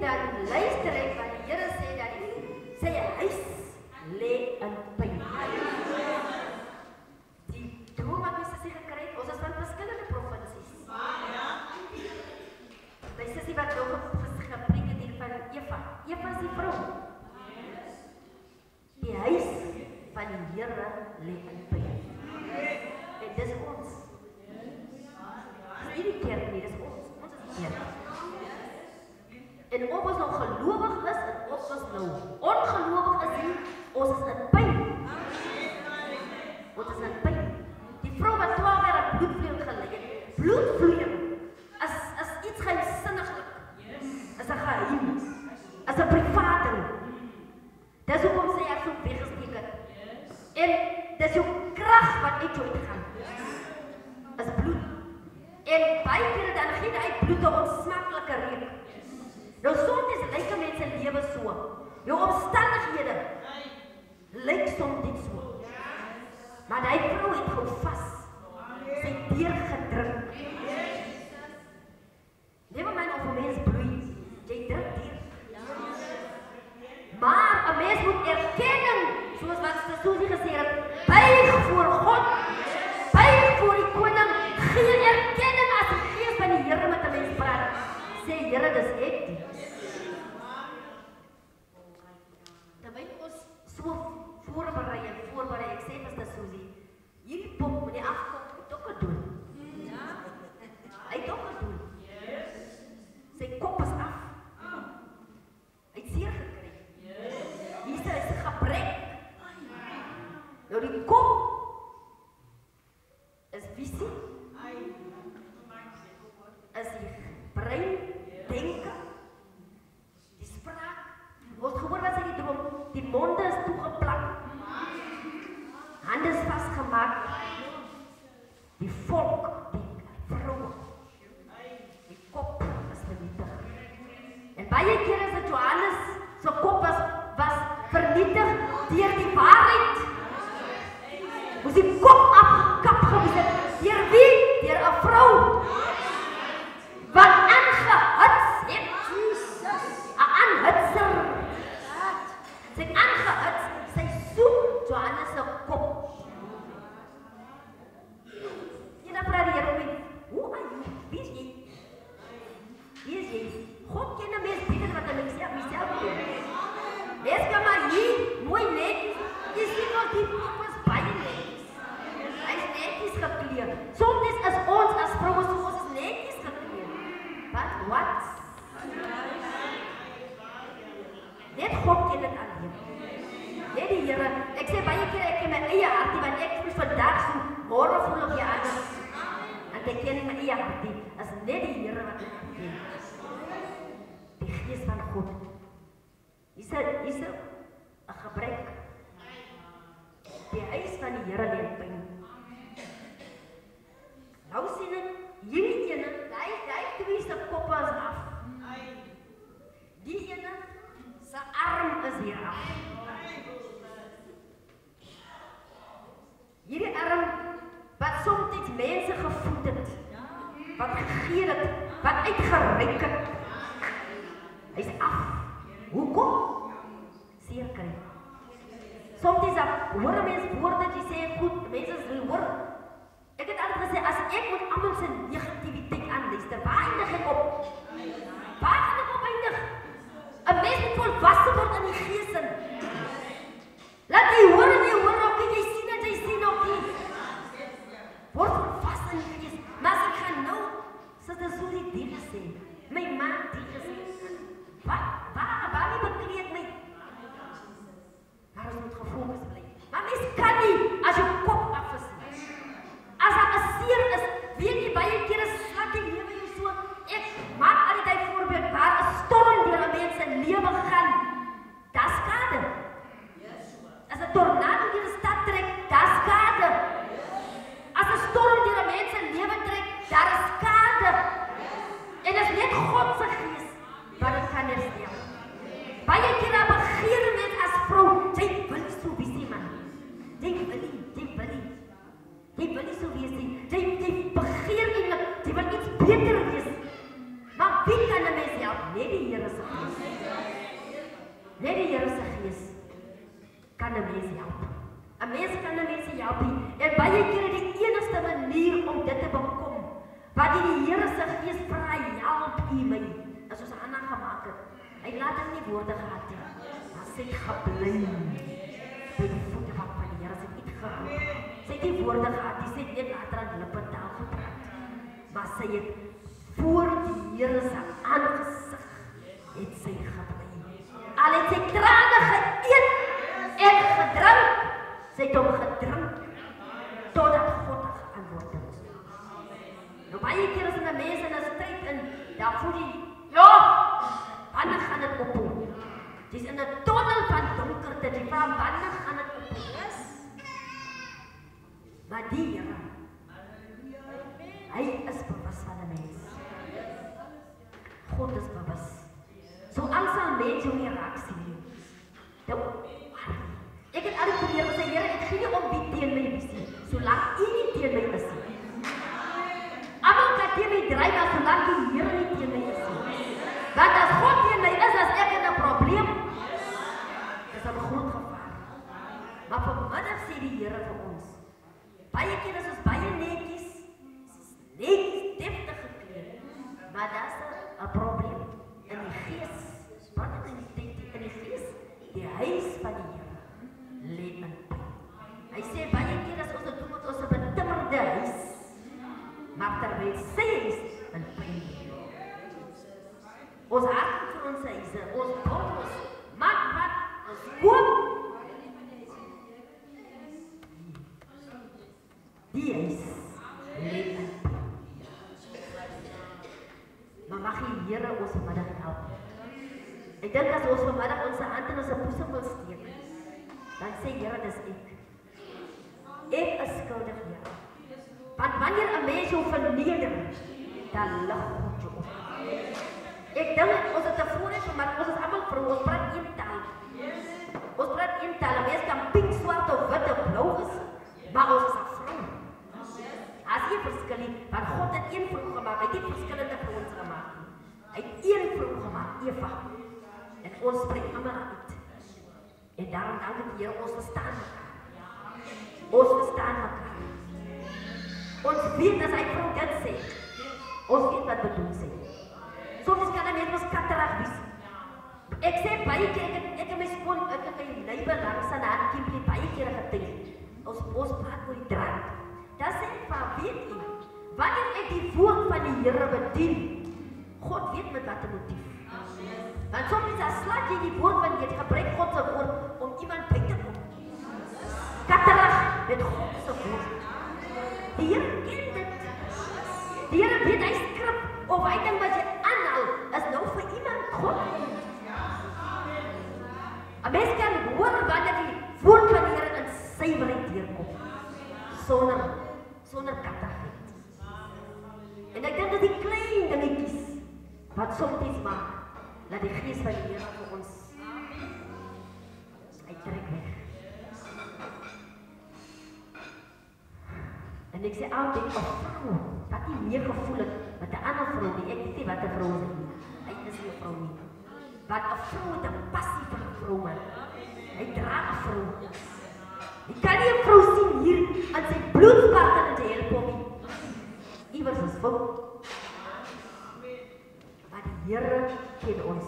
dan luister ek wat die Here sê dat sy huis lê in pyn. Die droom wat my sussie gekry het, ons is van verskillende provinsies. My sussie wat nog gepreek het hier van Eva. Eva is die vrou. Die huis van die Here lê in pyn. En dis ons. Dis nie die kerk nie, dis ons. Ons is die kerk. En of ons nou gelowig is, en of ons nou ongelowig is nie, ons is in pyn. Ons is in pyn. Die vrou wat 12 jaar aan bloedvloeiing gelei het, bloedvloeiing is iets geheimsinniglik. Is 'n geheim. Is 'n privaat ding. Dis hoekom sê ek so weggesteek het. En dis jou krag wat uit jou uitgaan. Is bloed. En baie kere dan gee hy bloed 'n onsmaklike reuk. Nou soms lyk mense lewe so. Jou omstandighede lyk soms so. Maar die vrou het gou vas. Sy deur gedruk. Neem my of 'n mens bloei, jy druk deur. Maar 'n mens moet erkenning, soos wat Susie gesê het, buig voor God, buig voor die koning, gee erkenning as die Gees van die Here met 'n mens praat. Sê Here, dis ek. Terwyl ons so voorberei, ek sê vir Susie, hierdie pop moet die afkom, het ook gedoen. Hy het ook gedoen. Sy kop is af. Hy het seer gekry. Hier is 'n gebrek. Nou die kop is visie. Is die brein, denken, die spraak. Ons gehoor wat sy die droom, die monde is toegeplak. Hande is vastgemaak. Die volk, die vrou, die kop is vernietig. En baie keer is dit Johannes, sy kop was vernietig deur die waarheid. Moes die kop afgekap gewees het. Deur wie? Deur 'n vrou. Wat aangehits het. 'n aanhitser. Sy aangehits, sy soek Johannes se kop. En dan vra die Here my, hoe are you? Wie is jy? Wie is jy? God ken 'n mens beter wat hy sê, myself doen. Mens kan maar hier, mooi netjies, jy sien nog die kop is baie netjies. Hy is netjies gekleed. Soms is ons as vroue so, ons is netjies gekleed. But what? Net God ken dit alleen. Net die Here. Ek sê baie keer ek ken my eie hartie, want ek is vandag so, môre voel op jy anders. En ek ken my eie hartie. As net die Here wat ek ken. Die Gees van God. Is 'n gebrek. Die huis van die Here lê in pyn. Nou sien ek, hierdie ene, die twee se koppe is af. Die ene, sy arm is hier af. Hierdie arm, wat soms mense gevoed het, wat gegee het, wat uitgereik het, hy is af. Hoekom? Seer kry. Soms is dat, hoor mens woorde, die sê goed, mense wil hoor. Ek het altyd gesê, as ek moet almal se negativiteit aanluister, waar eindig ek op? Waar gaan ek op eindig? 'n Mens moet volwasse word in die gees in. Laat jy hoor en jy hoor ook, jy sien ook nie. Word volwasse in die gees. Maar as ek gaan nou, sit as so die dier sê, my mens help? Net die Here se Gees. Net die Here se Gees kan 'n mens help. 'n Mens kan 'n mens help. En baie kere die enigste manier om dit te bekom, wat die Here se Gees vra, help U my. As ons Hanna gemaak het. Hy laat dit nie woorde gehad nie. Maar sy gebly by die voete van die Here. Sy het nie geroep. Sy het nie woorde gehad nie. Sy het net later aan lippentaal gepraat. Maar sy het voor die Here se aangesig het sy gebly. Al het sy trane geëet en gedrink. Sy het hom gedrink totdat God geantwoord het. Nou baie keer as 'n mens in 'n stryd in, dan voel jy, ja, wanneer gaan dit ophou? Dis in 'n tunnel van donkerte, die vra wanneer gaan dit ophou? Maar die Here, hy is bewus van 'n mens. God is bewus. So als 'n mens jou nie raak sien nie. Ek het al die keer gesê, Here, ek gee nie om wie teen my is nie, solank U nie teen my is nie. Almal kan teen my draai, maar solank die Here nie teen my is nie. Want as God teen my is, as ek in 'n probleem, is dat 'n groot gevaar. Maar vanmiddag sê die Here vir ons, baie keer is ons baie netjies, deftig gekleed, maar daar's 'n probleem in die gees, wat in die gees, die huis van die Here lê in pyn. Hy sê baie keer as ons dit doen met ons betimmerde huis, maar terwyl sy huis in pyn lê. Ons hart vir ons huise, ons bou ons, maak wat, ons koop. Die huis lê in pyn. Maar mag die Here ons vanmiddag help. Ek dink as ons vanmiddag ons hand in ons boesem wil steek, dan sê Here, dis ek. Ek is skuldig, Here. Want wanneer 'n mens jou verneder, dan lig God jou op. Ek dink ons het tevore gemaak, ons is almal vrou, ons praat een taal. Ons praat een taal, 'n mens kan pink, swart of wit of blou is, maar ons is 'n vrou. As jy verskil nie, want God het een vrou gemaak, hy het nie verskillende vrouens gemaak nie. Hy het een vrou gemaak, Eva. En ons spreek almal uit. En daarom dank ek die Here, ons verstaan mekaar. Ons verstaan mekaar. Ons weet as hy vrou dit sê, ons weet wat bedoel sê. Soms kan 'n mens mos katterig wees. Ek sê baie keer, ek het my skoon, ek het my neighbor langs aan haar kiempie baie keer getuig. Ons praat oor die draad. Dan sê ek van, weet jy, wanneer ek die woord van die Here bedien, God weet met wat 'n motief. Want soms as slaat jy die woord van jy gebruik God se woord om iemand by te kom. Katterig met God se woord. Die Here ken dit. Die Here weet hy skrif of hy ding wat jy aanhaal is nou vir iemand God. 'n Mens kan hoor wanneer die woord van die Here in suiwerheid deurkom. Sonder katterigheid. En ek dink dat die klein dingetjies wat soms maak, dat die Gees van die Here vir ons uittrek weg. En ek sê altyd, 'n vrou wat nie meer gevoel het met 'n ander vrou nie, ek weet nie wat 'n vrou is nie, hy is nie 'n vrou nie. Want 'n vrou het 'n passie vir 'n vrou, man. Hy dra 'n vrou. Jy kan nie 'n vrou sien hier aan sy bloedsparte en sy help nie. Iewers is fout. Maar die Here ken ons.